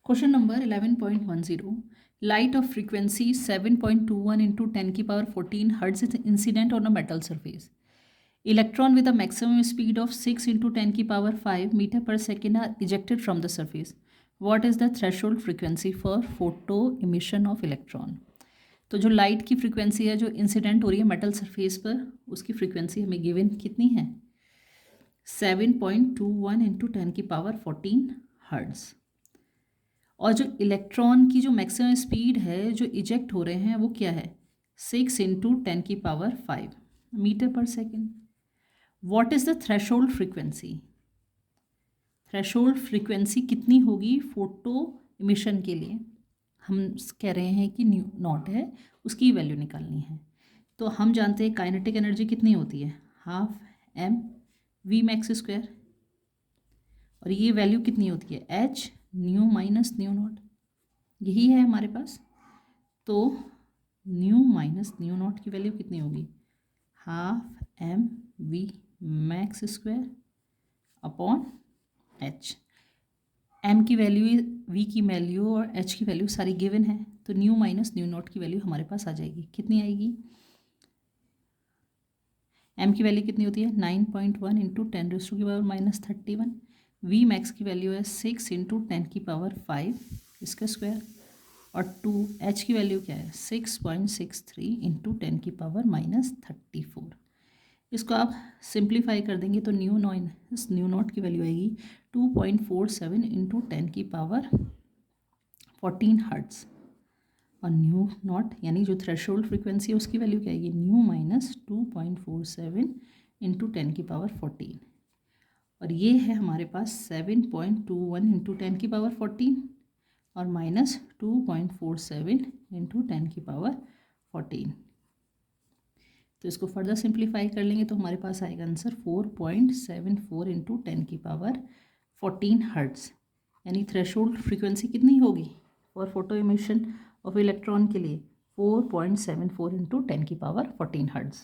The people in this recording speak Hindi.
Question number 11.10. Light of frequency 7.21 into 10 की power 14 hertz is incident on a metal surface. Electron with a maximum speed of 6 into 10 की power 5 meter per second are ejected from the surface. What is the threshold frequency for photo emission of electron? तो जो लाइट की फ्रीक्वेंसी है जो इंसिडेंट हो रही है मेटल सरफेस पर, उसकी फ्रीक्वेंसी हमें गिवन कितनी है? 7.21 इंटू 10 की पावर 14 हर्ट्ज। और जो इलेक्ट्रॉन की जो मैक्सिमम स्पीड है जो इजेक्ट हो रहे हैं वो क्या है? 6 इंटू 10 की पावर 5 मीटर पर second. What is the threshold frequency? Threshold frequency कितनी होगी फोटो इमिशन के लिए? हम कह रहे हैं कि न्यू नॉट है, उसकी वैल्यू निकालनी है। तो हम जानते हैं काइनेटिक एनर्जी कितनी होती है? Half M V max square. और ये वैल्यू कितनी होती है? H nu minus nu naught, यही है हमारे पास। तो न्यू माइनस न्यू नॉट की वैल्यू कितनी होगी? Half M V max square upon H. M की वैल्यू, वी की वैल्यू और एच की वैल्यू सारी गिवन है, तो न्यू माइनस न्यू नॉट की वैल्यू हमारे पास आ जाएगी। कितनी आएगी? एम की वैल्यू कितनी होती है? 9.1 इंटू 10 रेज़ टू की पावर माइनस 31। वी मैक्स की वैल्यू है 6 इंटू 10 की पावर 5 इसका स्क्वायर। और 2 एच की वैल्यू क्या है? 6.63 इंटू 10 की पावर माइनस 34। इसको आप सिंप्लीफाई कर देंगे तो न्यू नॉट की वैल्यू आएगी 2.47 इंटू 10 की पावर 14 हर्ट्ज़। और न्यू नॉट यानी जो थ्रेशोल्ड फ्रीक्वेंसी है उसकी वैल्यू क्या आएगी? न्यू माइनस 2.47 इंटू 10 की पावर 14। और ये है हमारे पास 7.21 इंटू 10 की पावर 14 और माइनस 2.47 इंटू 10 की पावर 14। तो इसको फर्दर सिंप्लीफाई कर लेंगे तो हमारे पास आएगा आंसर 4.74 इंटू 10 की पावर 14 हर्ट्ज़। यानी थ्रेशोल्ड फ्रीक्वेंसी कितनी होगी for photo emission of electron के लिए? 4.74 इंटू 10 की पावर 14 हर्ट्ज़।